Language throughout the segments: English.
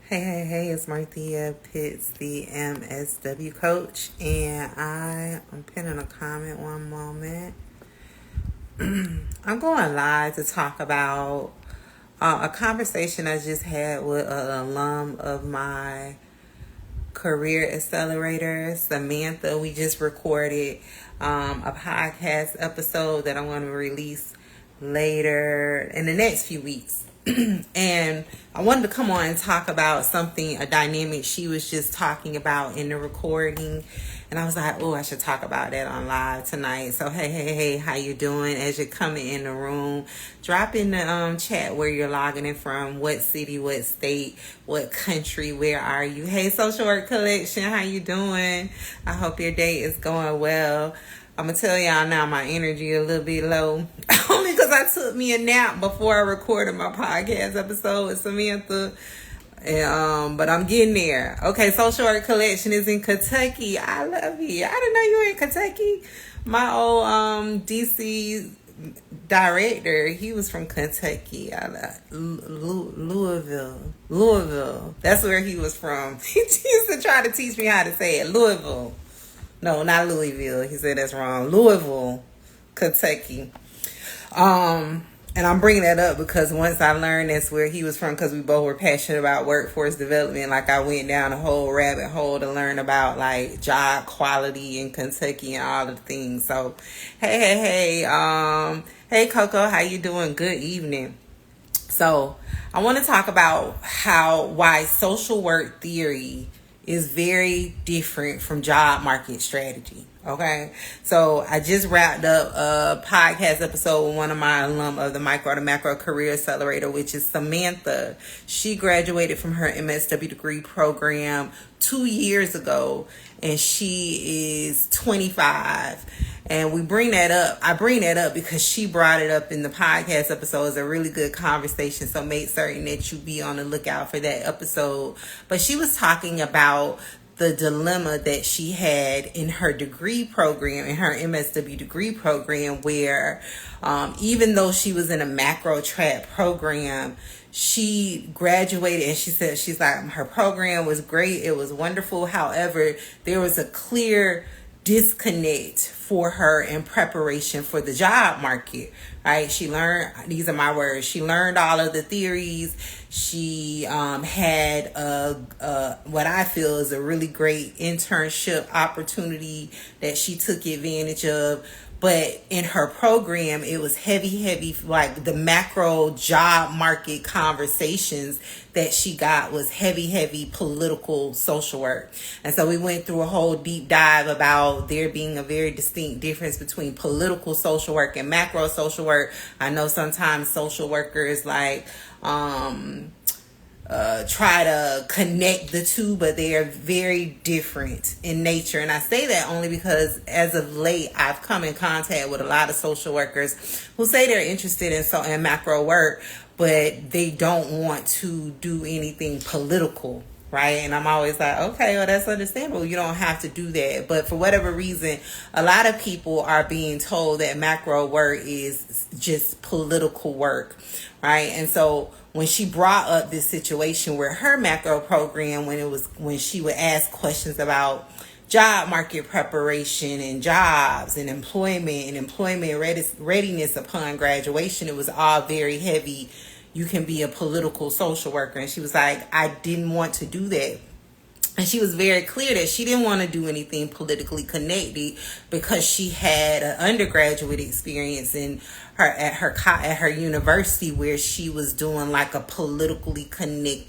Hey, it's Marthea Pitts, the MSW coach, and I'm pinning a comment one moment. I'm going live to talk about a conversation I just had with an alum of my career accelerator, Samantha. We just recorded a podcast episode that I'm going to release later in the next few weeks. And I wanted to come on and talk about a dynamic she was just talking about in the recording. And I was like, I should talk about that on live tonight. So, hey, how you doing? As you're coming in the room, drop in the chat where you're logging in from, what city, what state, what country, where are you? Hey, Social Work Collection, how you doing? I hope your day is going well. I'm going to tell y'all now my energy a little bit low. Only because I took me a nap before I recorded my podcast episode with Samantha. But I'm getting there. Okay, Social Work Collection is in Kentucky. I love you. I didn't know you were in Kentucky. My old DC director, he was from Kentucky. Louisville. That's where he was from. He used to try to teach me how to say it. Louisville. No, not Louisville. He said that's wrong. Louisville, Kentucky. And I'm bringing that up because once I learned that's where he was from, because we both were passionate about workforce development, like I went down a whole rabbit hole to learn about like job quality in Kentucky and all the things. So, hey, Coco, how you doing? Good evening. So, I want to talk about why social work theory is very different from job market strategy. Okay, so I just wrapped up a podcast episode with one of my alum of the Micro to Macro Career Accelerator, which is Samantha. She graduated from her MSW degree program 2 years ago, and she is 25. And I bring that up because she brought it up in the podcast episode. It's a really good conversation, so make certain that you be on the lookout for that episode. But she was talking about the dilemma that she had in her degree program, in her MSW degree program, where even though she was in a macro track program, she graduated and she's like, her program was great. It was wonderful. However, there was a clear disconnect for her in preparation for the job market, right? She learned, these are my words, she learned all of the theories. She had what I feel is a really great internship opportunity that she took advantage of. But in her program, it was heavy, like the macro job market conversations that she got was heavy political social work. And so we went through a whole deep dive about there being a very distinct difference between political social work and macro social work. I know sometimes social workers try to connect the two, but they are very different in nature. And I say that only because as of late, I've come in contact with a lot of social workers who say they're interested in macro work, but they don't want to do anything political, right? And I'm always like, okay, well, that's understandable. You don't have to do that. But for whatever reason, a lot of people are being told that macro work is just political work, right? And so when she brought up this situation where her macro program, when she would ask questions about job market preparation and jobs and employment readiness upon graduation, it was all very heavy. You can be a political social worker. And she was like, I didn't want to do that. And she was very clear that she didn't want to do anything politically connected because she had an undergraduate experience at her university where she was doing like a politically connected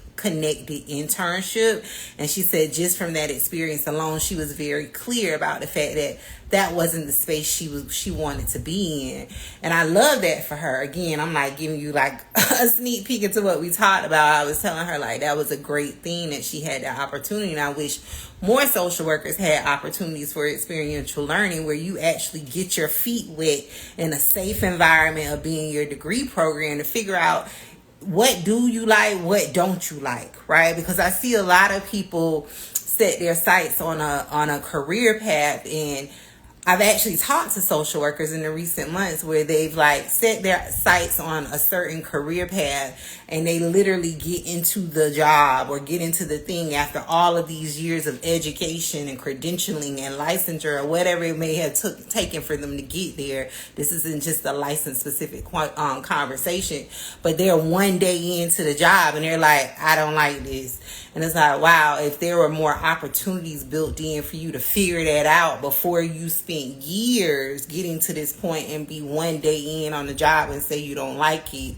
internship. And she said just from that experience alone, she was very clear about the fact that that wasn't the space she wanted to be in. And I love that for her. Again, I'm like giving you like a sneak peek into what we talked about. I was telling her like that was a great thing that she had that opportunity. And I wish more social workers had opportunities for experiential learning where you actually get your feet wet in a safe environment of being your degree program to figure out what do you like, what don't you like, right? Because I see a lot of people set their sights on a career path, and I've actually talked to social workers in the recent months where they've like set their sights on a certain career path and they literally get into the job or get into the thing after all of these years of education and credentialing and licensure or whatever it may have taken for them to get there. This isn't just a license specific conversation, but they're one day into the job and they're like, I don't like this. And it's like, wow, if there were more opportunities built in for you to figure that out before you spent years getting to this point and be one day in on the job and say you don't like it,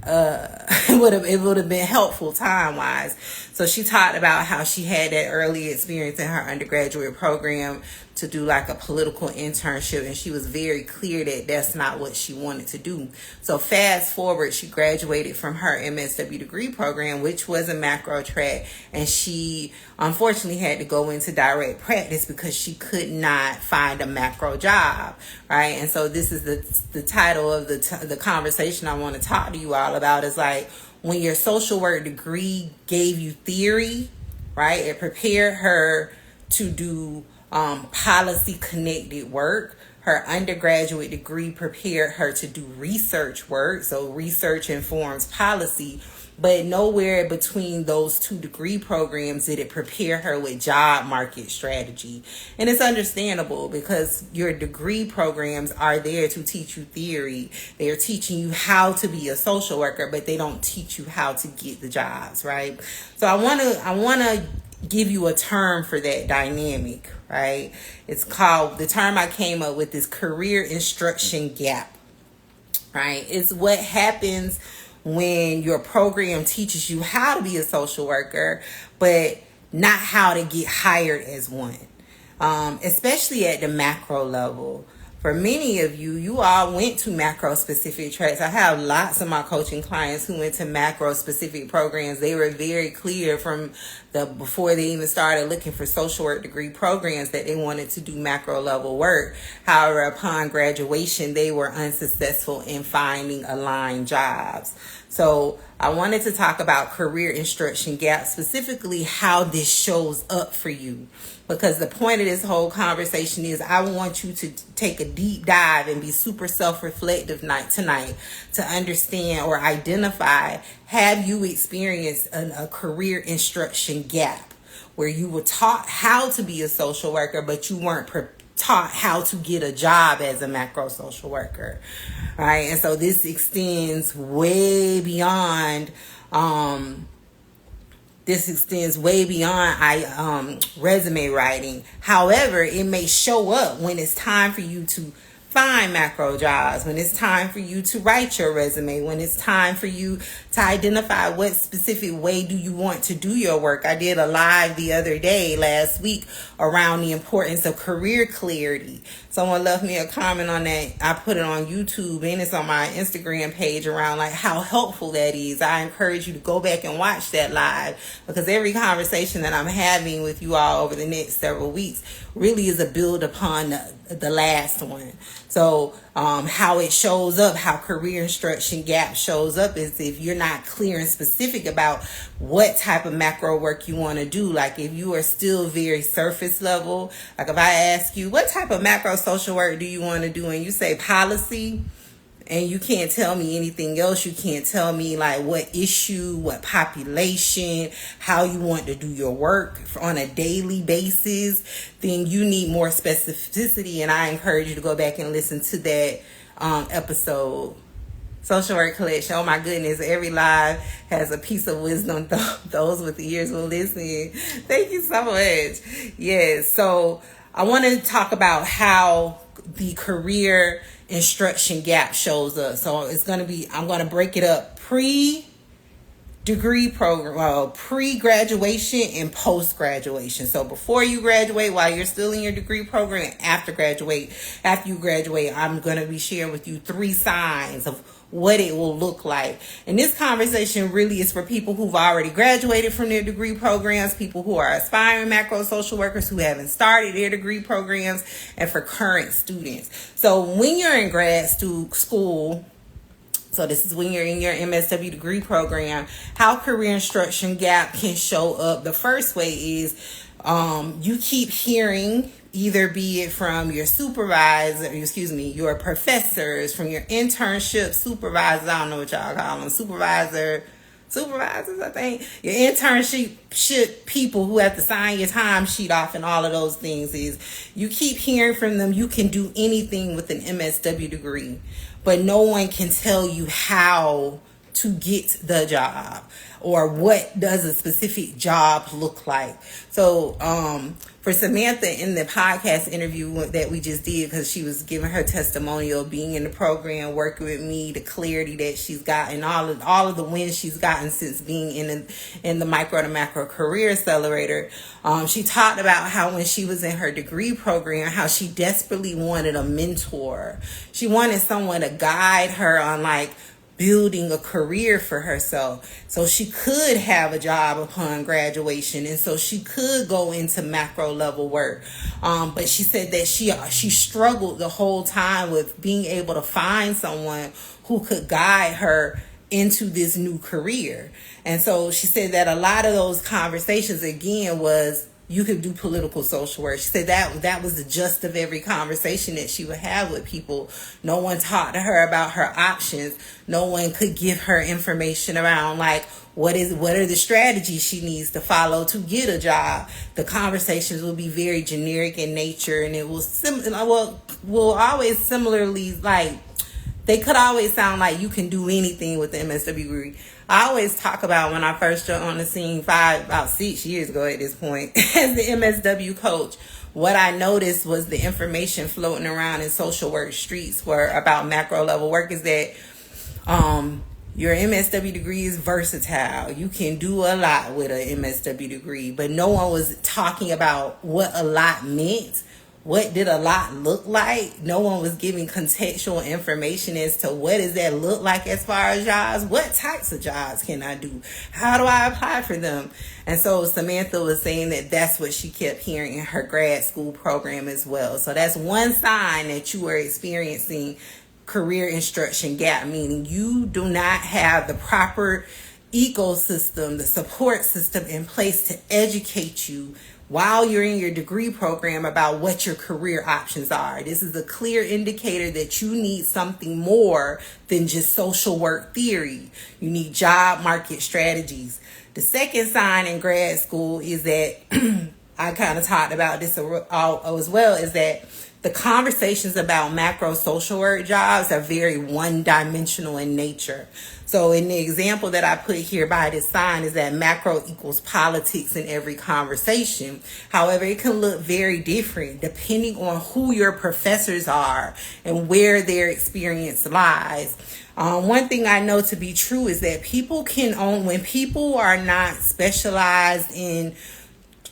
it would have been helpful time wise. So she talked about how she had that early experience in her undergraduate program to do like a political internship, and she was very clear that that's not what she wanted to do. So fast forward, she graduated from her MSW degree program, which was a macro track, and she unfortunately had to go into direct practice because she could not find a macro job, right? And so this is the title of the conversation I want to talk to you all about, is like, when your social work degree gave you theory, right, it prepared her to do policy connected work. Her undergraduate degree prepared her to do research work. So research informs policy, but nowhere between those two degree programs did it prepare her with job market strategy. And it's understandable because your degree programs are there to teach you theory. They're teaching you how to be a social worker, but they don't teach you how to get the jobs, right? So I want to give you a term for that dynamic, right? It's called, the term I came up with is career instruction gap, right? It's what happens when your program teaches you how to be a social worker, but not how to get hired as one, especially at the macro level. For many of you, you all went to macro specific tracks. I have lots of my coaching clients who went to macro specific programs. They were very clear from before they even started looking for social work degree programs that they wanted to do macro level work. However, upon graduation, they were unsuccessful in finding aligned jobs. So I wanted to talk about career instruction gap, specifically how this shows up for you. Because the point of this whole conversation is I want you to take a deep dive and be super self-reflective tonight to understand or identify, have you experienced a career instruction gap where you were taught how to be a social worker, but you weren't taught how to get a job as a macro social worker, right? And so this extends way beyond resume writing. However, it may show up when it's time for you to find macro jobs, when it's time for you to write your resume, when it's time for you to identify what specific way do you want to do your work. I did a live last week around the importance of career clarity. Someone left me a comment on that. I put it on YouTube and it's on my Instagram page around like how helpful that is. I encourage you to go back and watch that live, because every conversation that I'm having with you all over the next several weeks really is a build upon the last one. So how it shows up, how career instruction gap shows up, is if you're not clear and specific about what type of macro work you want to do. Like if you are still very surface level, like if I ask you, what type of macro social work do you want to do? And you say policy, and you can't tell me anything else. You can't tell me like what issue, what population, how you want to do your work on a daily basis, then you need more specificity. And I encourage you to go back and listen to that episode. Social Work Collection. Oh my goodness, every live has a piece of wisdom. Those with ears will listen. Thank you so much. Yes, so I want to talk about how the career instruction gap shows up. So I'm going to break it up pre-degree program, pre-graduation and post-graduation. So before you graduate, while you're still in your degree program, after you graduate, I'm going to be sharing with you 3 signs of what it will look like. And this conversation really is for people who've already graduated from their degree programs, people who are aspiring macro social workers who haven't started their degree programs, and for current students. So when you're in grad school, so this is when you're in your MSW degree program, how career instruction gap can show up. The first way is you keep hearing either be it from your your professors, from your internship supervisors. I don't know what y'all call them, supervisors, I think. Your internship people who have to sign your timesheet off and all of those things. Is you keep hearing from them, you can do anything with an MSW degree, but no one can tell you how to get the job or what does a specific job look like. So for Samantha, in the podcast interview that we just did, because she was giving her testimonial being in the program, working with me, the clarity that she's gotten, all of the wins she's gotten since being in the micro to macro career accelerator. She talked about how when she was in her degree program, how she desperately wanted a mentor. She wanted someone to guide her on building a career for herself so she could have a job upon graduation, and so she could go into macro level work. But she said that she struggled the whole time with being able to find someone who could guide her into this new career. And so she said that a lot of those conversations again was, you could do political social work. She said that was the gist of every conversation that she would have with people. No one talked to her about her options. No one could give her information around what are the strategies she needs to follow to get a job. The conversations will be very generic in nature, and it will always similarly they could always sound like you can do anything with the MSW degree. I always talk about when I first jumped on the scene about 6 years ago at this point as the MSW coach. What I noticed was the information floating around in social work streets about macro level work is that your MSW degree is versatile. You can do a lot with an MSW degree, but no one was talking about what a lot meant. What did a lot look like? No one was giving contextual information as to what does that look like as far as jobs? What types of jobs can I do? How do I apply for them? And so Samantha was saying that that's what she kept hearing in her grad school program as well. So that's one sign that you are experiencing career instruction gap, meaning you do not have the proper ecosystem, the support system in place to educate you while you're in your degree program about what your career options are. This is a clear indicator that you need something more than just social work theory. You need job market strategies. The second sign in grad school is that, I kind of talked about this as well, is that the conversations about macro social work jobs are very one-dimensional in nature. So in the example that I put here by this sign is that macro equals politics in every conversation. However, it can look very different depending on who your professors are and where their experience lies. One thing I know to be true is that when people are not specialized in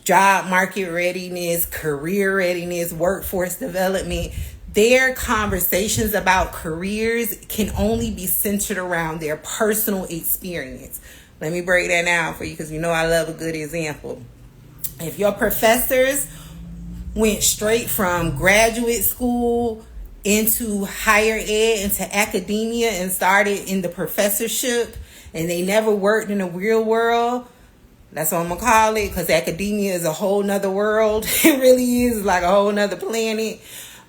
job market readiness, career readiness, workforce development, their conversations about careers can only be centered around their personal experience. Let me break that down for you because I love a good example. If your professors went straight from graduate school into higher ed, into academia, and started in the professorship, and they never worked in the real world, that's what I'm going to call it, because academia is a whole nother world. It really is like a whole nother planet.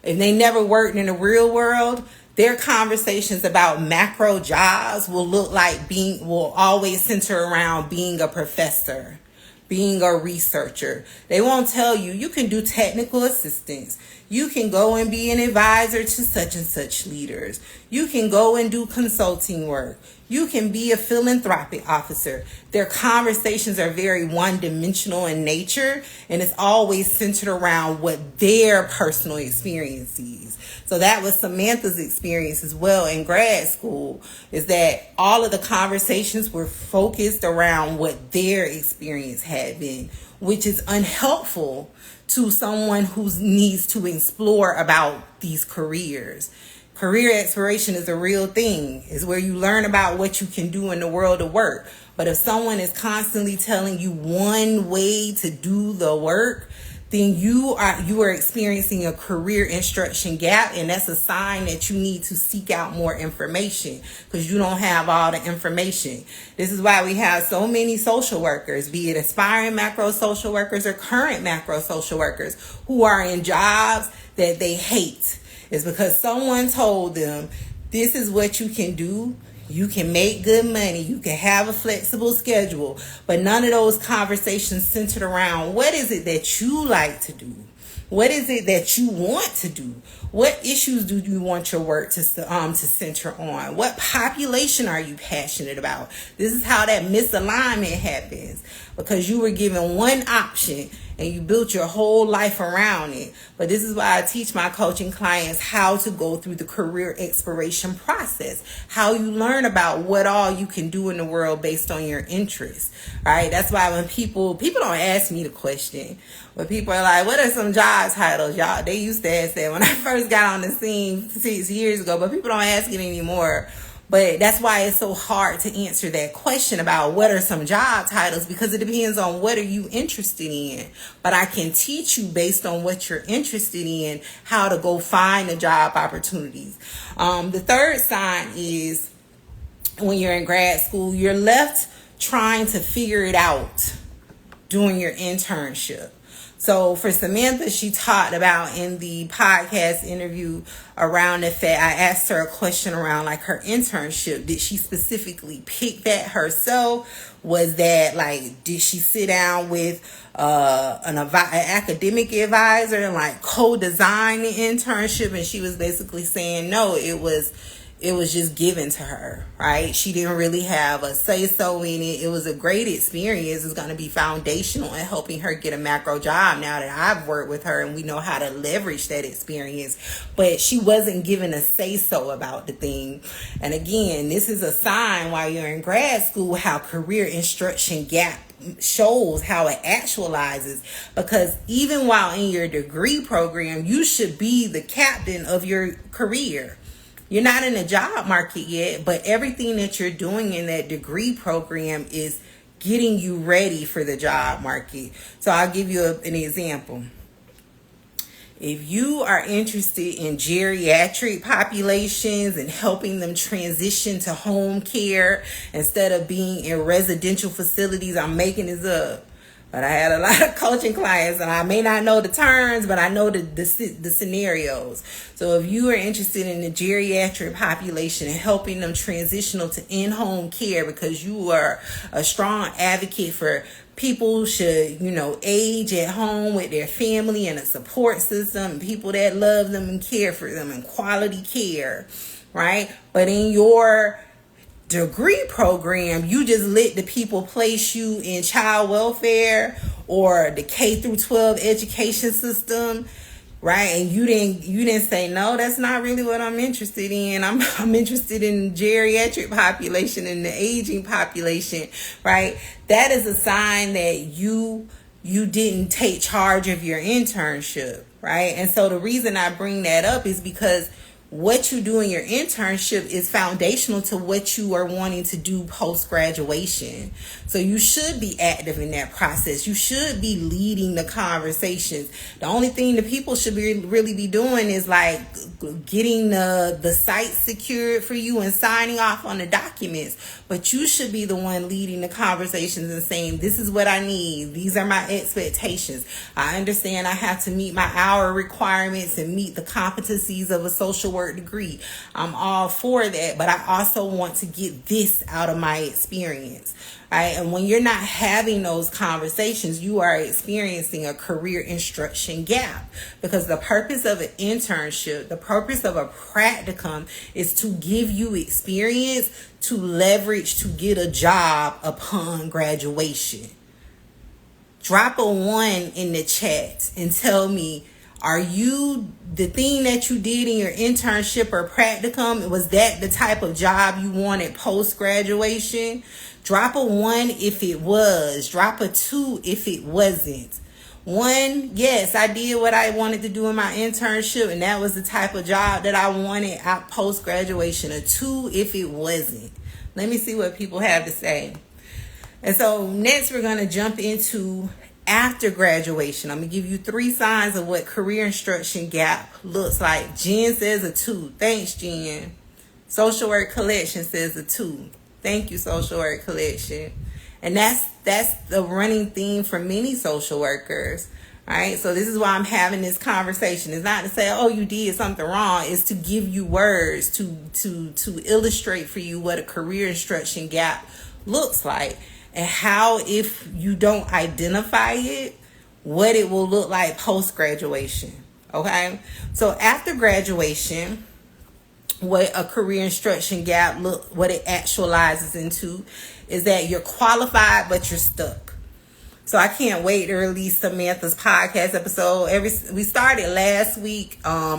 If they never worked in the real world, their conversations about macro jobs will always center around being a professor, being a researcher. They won't tell you can do technical assistance. You can go and be an advisor to such and such leaders. You can go and do consulting work. You can be a philanthropic officer. Their conversations are very one-dimensional in nature, and it's always centered around what their personal experience is. So that was Samantha's experience as well in grad school, is that all of the conversations were focused around what their experience had been, which is unhelpful to someone who needs to explore about these careers. Career exploration is a real thing. It's where you learn about what you can do in the world of work. But if someone is constantly telling you one way to do the work, then you are experiencing a career instruction gap, and that's a sign that you need to seek out more information because you don't have all the information. This is why we have so many social workers, be it aspiring macro social workers or current macro social workers, who are in jobs that they hate. It's because someone told them, this is what you can do. You can make good money. You can have a flexible schedule. But none of those conversations centered around what is it that you like to do? What is it that you want to do? What issues do you want your work to center on? What population are you passionate about? This is how that misalignment happens, because you were given one option and you built your whole life around it. But this is why I teach my coaching clients how to go through the career exploration process, how you learn about what all you can do in the world based on your interests. All right. That's why when people don't ask me the question, but people are like, what are some job titles? Y'all, they used to ask that when I first got on the scene 6 years ago, but people don't ask it anymore. But that's why it's so hard to answer that question about what are some job titles, because it depends on what are you interested in. But I can teach you based on what you're interested in how to go find the job opportunities. The third sign is when you're in grad school, you're left trying to figure it out during your internship. So for Samantha, she talked about in the podcast interview around the fact, I asked her a question around like her internship. Did she specifically pick that herself? Was that like, did she sit down with an academic advisor and like co-design the internship? And she was basically saying, no, it was just given to her, right? She didn't really have a say-so in it. It was a great experience. It's going to be foundational in helping her get a macro job now that I've worked with her and we know how to leverage that experience. But she wasn't given a say-so about the thing. And again, this is a sign while you're in grad school how career instruction gap shows how it actualizes, because even while in your degree program, you should be the captain of your career. You're not in the job market yet, but everything that you're doing in that degree program is getting you ready for the job market. So I'll give you an example. If you are interested in geriatric populations and helping them transition to home care instead of being in residential facilities, I'm making this up, but I had a lot of coaching clients, and I may not know the terms, but I know the scenarios. So if you are interested in the geriatric population and helping them transitional to in-home care, because you are a strong advocate for people should, age at home with their family and a support system, and people that love them and care for them and quality care, right? But in your degree program, you just let the people place you in child welfare or the K through 12 education system, right? And you didn't say, no, that's not really what I'm interested in. I'm interested in geriatric population and the aging population, right? That is a sign that you didn't take charge of your internship, right? And so the reason I bring that up is because what you do in your internship is foundational to what you are wanting to do post-graduation. So you should be active in that process. You should be leading the conversations. The only thing the people should really be doing is like getting the site secured for you and signing off on the documents. But you should be the one leading the conversations and saying, this is what I need. These are my expectations. I understand I have to meet my hour requirements and meet the competencies of a social work degree. I'm all for that, but I also want to get this out of my experience, right? And when you're not having those conversations, you are experiencing a career instruction gap, because the purpose of an internship, the purpose of a practicum is to give you experience to leverage to get a job upon graduation. Drop a 1 in the chat and tell me, are you, the thing that you did in your internship or practicum, was that the type of job you wanted post-graduation? Drop a 1 if it was. Drop a 2 if it wasn't. 1, yes, I did what I wanted to do in my internship, and that was the type of job that I wanted out post-graduation. A 2 if it wasn't. Let me see what people have to say. And so next we're going to jump into after graduation. I'm going to give you 3 signs of what career instruction gap looks like. Jen says a 2. Thanks, Jen. Social Work Collection says a 2. Thank you, Social Work Collection. And that's the running theme for many social workers. Right? So this is why I'm having this conversation. It's not to say, oh, you did something wrong. It's to give you words to illustrate for you what a career instruction gap looks like, and how, if you don't identify it, what it will look like post-graduation. Okay? So after graduation, what a career instruction gap what it actualizes into is that you're qualified, but you're stuck. So I can't wait to release Samantha's podcast episode. We started last week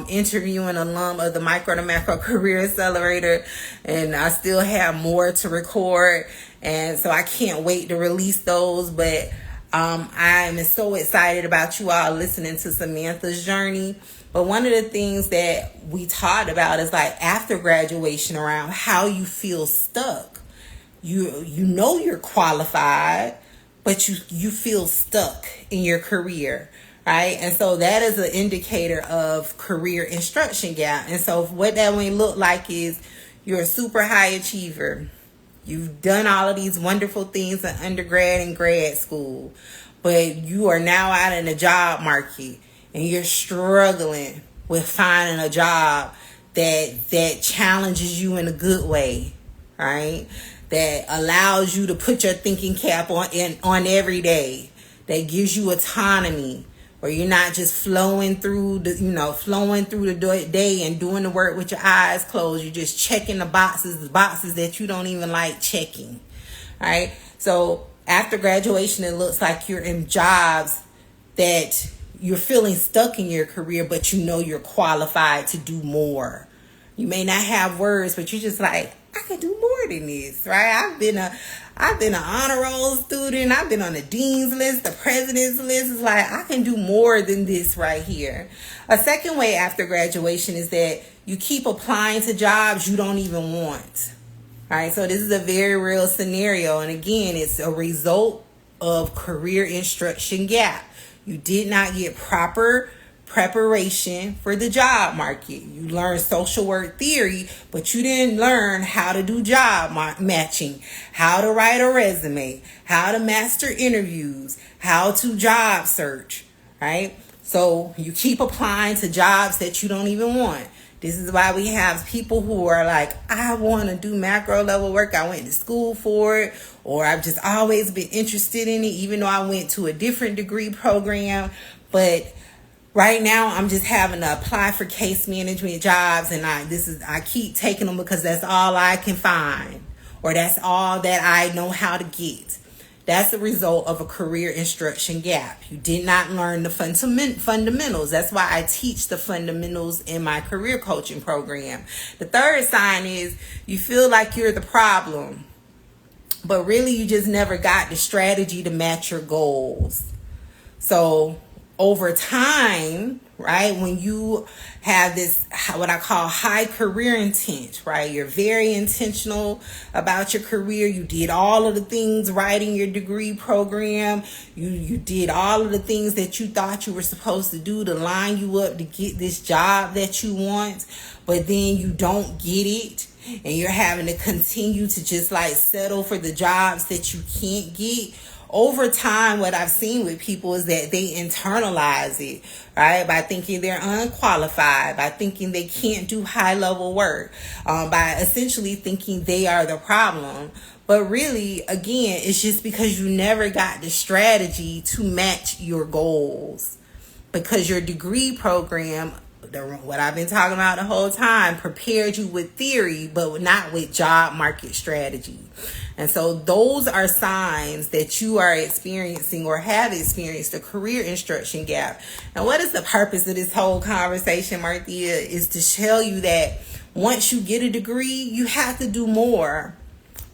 interviewing alum of the Micro to Macro Career Accelerator, and I still have more to record, and so I can't wait to release those. But I'm so excited about you all listening to Samantha's journey. But one of the things that we talked about is like after graduation, around how you feel stuck. You know you're qualified, but you feel stuck in your career, right? And so that is an indicator of career instruction gap. And so what that may look like is you're a super high achiever. You've done all of these wonderful things in undergrad and grad school, but you are now out in the job market and you're struggling with finding a job that challenges you in a good way, right? That allows you to put your thinking cap on every day, that gives you autonomy, where you're not just flowing through the day and doing the work with your eyes closed. You're just checking the boxes that you don't even like checking, right? So after graduation, it looks like you're in jobs that you're feeling stuck in your career, but you know you're qualified to do more. You may not have words, but you're just like, I can do more than this, right? I've been an honor roll student. I've been on the dean's list, the president's list. It's like, I can do more than this right here. A second way after graduation is that you keep applying to jobs you don't even want, right? So this is a very real scenario. And again, it's a result of career instruction gap. You did not get proper preparation for the job market. You learned social work theory, but you didn't learn how to do job matching, how to write a resume, how to master interviews, how to job search, right? So you keep applying to jobs that you don't even want. This is why we have people who are like, I want to do macro level work. I went to school for it, or I've just always been interested in it, even though I went to a different degree program. But right now, I'm just having to apply for case management jobs, and I keep taking them because that's all I can find, or that's all that I know how to get. That's the result of a career instruction gap. You did not learn the fundamentals. That's why I teach the fundamentals in my career coaching program. The third sign is you feel like you're the problem, but really you just never got the strategy to match your goals. So over time, right, when you have this, what I call high career intent, right, you're very intentional about your career. You did all of the things right in your degree program. You did all of the things that you thought you were supposed to do to line you up to get this job that you want, but then you don't get it. And you're having to continue to just like settle for the jobs that you can't get. Over time, what I've seen with people is that they internalize it, right? By thinking they're unqualified, by thinking they can't do high level work, by essentially thinking they are the problem. But really, again, it's just because you never got the strategy to match your goals, because your degree program, what I've been talking about the whole time, prepared you with theory, but not with job market strategy. And so those are signs that you are experiencing or have experienced a career instruction gap. Now, what is the purpose of this whole conversation, Marthea? Is to tell you that once you get a degree, you have to do more,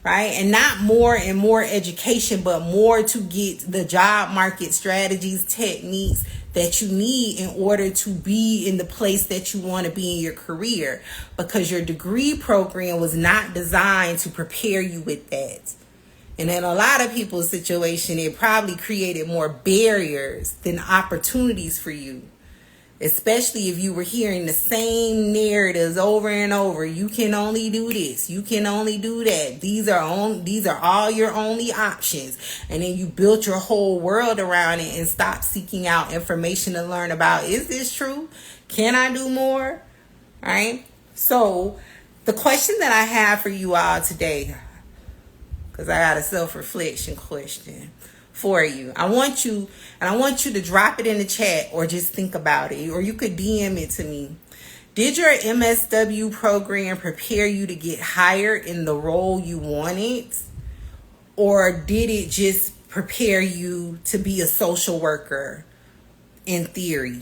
right? And not more and more education, but more to get the job market strategies, techniques that you need in order to be in the place that you want to be in your career, because your degree program was not designed to prepare you with that. And in a lot of people's situation, it probably created more barriers than opportunities for you. Especially if you were hearing the same narratives over and over. You can only do this. You can only do that. These are all your only options. And then you built your whole world around it and stopped seeking out information to learn about, is this true? Can I do more? All right. So the question that I have for you all today, because I got a self-reflection question for you. I want you to drop it in the chat or just think about it, or you could DM it to me. Did your MSW program prepare you to get hired in the role you wanted? Or did it just prepare you to be a social worker in theory?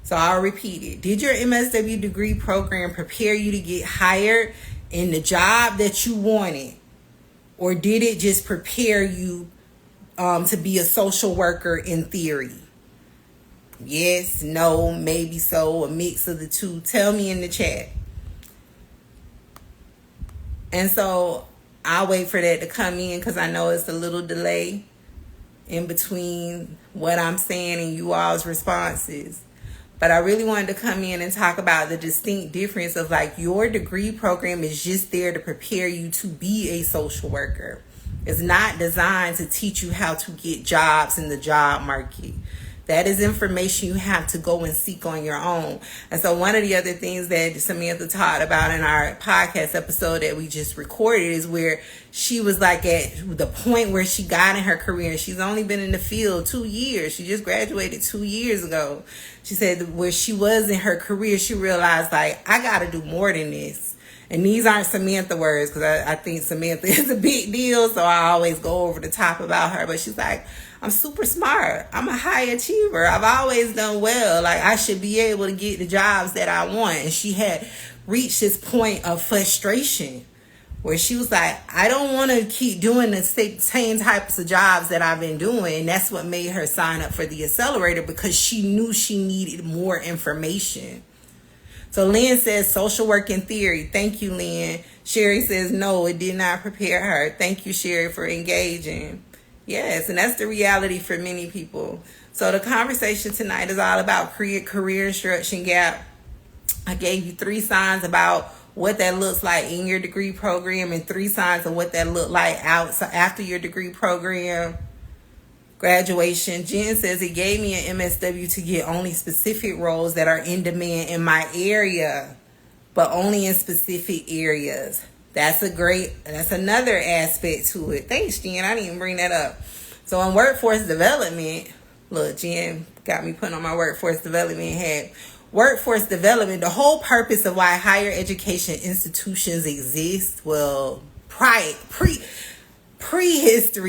So I'll repeat it. Did your MSW degree program prepare you to get hired in the job that you wanted? Or did it just prepare you to be a social worker in theory? Yes, no, maybe so, a mix of the two. Tell me in the chat. And so I'll wait for that to come in because I know it's a little delay in between what I'm saying and you all's responses. But I really wanted to come in and talk about the distinct difference of like your degree program is just there to prepare you to be a social worker. It's not designed to teach you how to get jobs in the job market. That is information you have to go and seek on your own. And so one of the other things that Samantha taught about in our podcast episode that we just recorded is where she was like at the point where she got in her career. And she's only been in the field 2 years. She just graduated 2 years ago. She said where she was in her career, she realized like, I got to do more than this. And these aren't Samantha words because I think Samantha is a big deal. So I always go over the top about her. But she's like, I'm super smart. I'm a high achiever. I've always done well. Like I should be able to get the jobs that I want. And she had reached this point of frustration where she was like, I don't want to keep doing the same types of jobs that I've been doing. And that's what made her sign up for the accelerator because she knew she needed more information. So Lynn says social work in theory. Thank you, Lynn. Sherry says no, it did not prepare her. Thank you, Sherry, for engaging. Yes, and that's the reality for many people. So the conversation tonight is all about career instruction gap. I gave you 3 signs about what that looks like in your degree program and 3 signs of what that looked like after your degree program. Graduation. Jen says it gave me an MSW to get only specific roles that are in demand in my area, but only in specific areas. That's another aspect to it. Thanks, Jen. I didn't even bring that up. So in workforce development, look, Jen got me putting on my workforce development hat. Workforce development, the whole purpose of why higher education institutions exist, well, prehistory,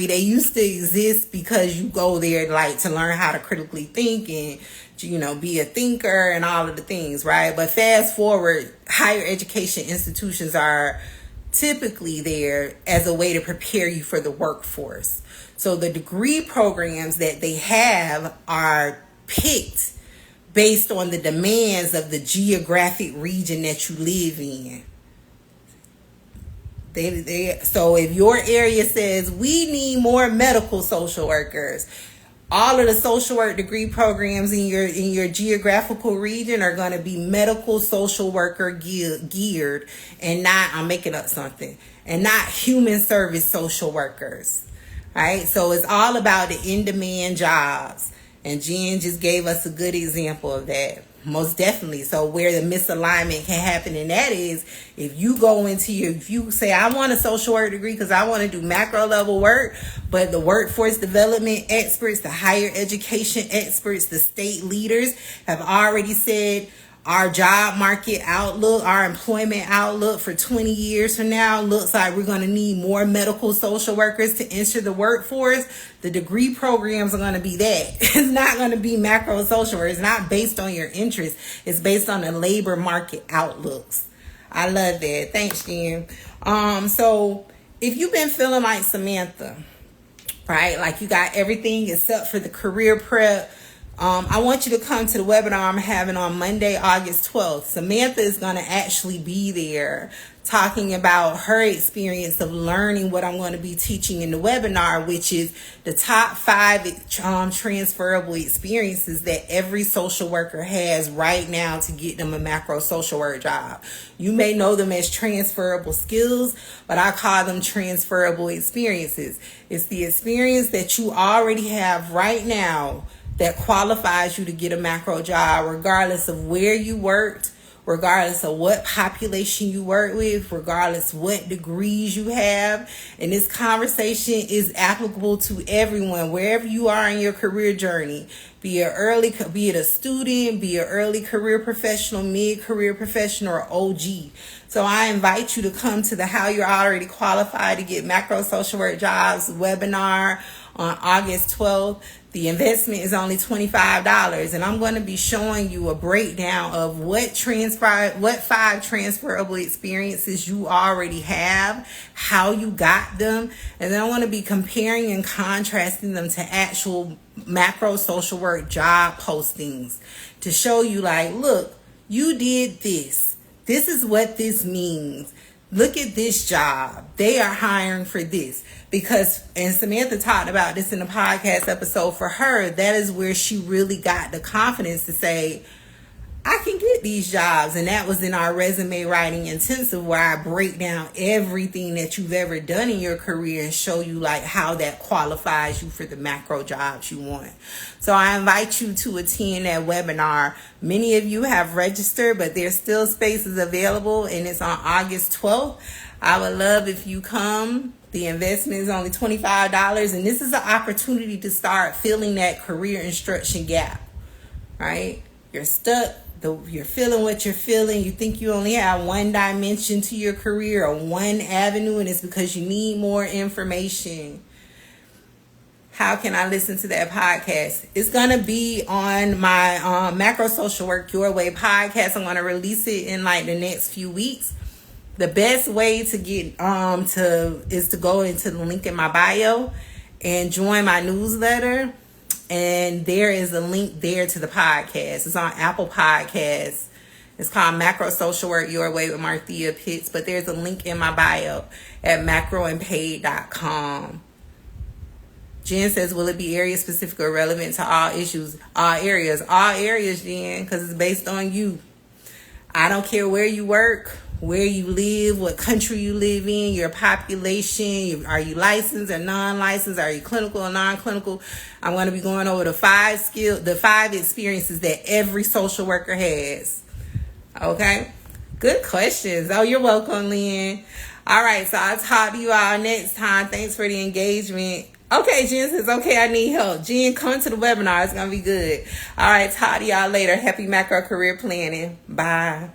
they used to exist because you go there like to learn how to critically think and, you know, be a thinker and all of the things, right? But fast forward, higher education institutions are typically there as a way to prepare you for the workforce. So the degree programs that they have are picked based on the demands of the geographic region that you live in. So if your area says we need more medical social workers, all of the social work degree programs in your geographical region are going to be medical social worker geared and not, I'm making up something, and not human service social workers. Right? So it's all about the in-demand jobs. And Jen just gave us a good example of that. Most definitely. So where the misalignment can happen in that is if you go into if you say, I want a social work degree because I want to do macro level work, but the workforce development experts, the higher education experts, the state leaders have already said our job market outlook, our employment outlook for 20 years from now looks like we're going to need more medical social workers to enter the workforce. The degree programs are going to be that. It's not going to be macro social work. It's not based on your interest. It's based on the labor market outlooks. I love that. Thanks, Jen. So if you've been feeling like Samantha, right? Like you got everything except for the career prep, I want you to come to the webinar I'm having on Monday, August 12th. Samantha is going to actually be there talking about her experience of learning what I'm going to be teaching in the webinar, which is the top 5 transferable experiences that every social worker has right now to get them a macro social work job. You may know them as transferable skills, but I call them transferable experiences. It's the experience that you already have right now that qualifies you to get a macro job, regardless of where you worked, regardless of what population you work with, regardless what degrees you have. And this conversation is applicable to everyone, wherever you are in your career journey. Be it a student, be an early career professional, mid-career professional, or OG. So I invite you to come to the How You're Already Qualified to Get Macro Social Work Jobs webinar on August 12th. The investment is only $25, and I'm going to be showing you a breakdown of what 5 transferable experiences you already have, how you got them, and then I want to be comparing and contrasting them to actual macro social work job postings to show you, like, look, you did this. This is what this means. Look at this job. They are hiring for this. Because, and Samantha talked about this in the podcast episode, for her, that is where she really got the confidence to say, I can get these jobs. And that was in our resume writing intensive, where I break down everything that you've ever done in your career and show you like how that qualifies you for the macro jobs you want. So I invite you to attend that webinar. Many of you have registered, but there's still spaces available, and it's on August 12th. I would love if you come. The investment is only $25, and this is an opportunity to start filling that career instruction gap, right? You're stuck. You're feeling what you're feeling. You think you only have one dimension to your career or one avenue, and it's because you need more information. How can I listen to that podcast? It's going to be on my Macro Social Work Your Way podcast. I'm going to release it in like the next few weeks. The best way to get is to go into the link in my bio and join my newsletter. And there is a link there to the podcast. It's on Apple Podcasts. It's called Macro Social Work Your Way with Marthea Pitts. But there's a link in my bio at macroandpaid.com. Jen says, will it be area specific or relevant to all issues? All areas, Jen, because it's based on you. I don't care where you work, where you live, what country you live in, your population, are you licensed or non-licensed, are you clinical or non-clinical. I'm going to be going over the 5 experiences that every social worker has. Okay? Good questions. Oh, you're welcome, Lynn. All right, so I'll talk to you all next time. Thanks for the engagement. Okay, Jen says, okay, I need help. Jen, come to the webinar. It's going to be good. All right, talk to y'all later. Happy macro career planning. Bye.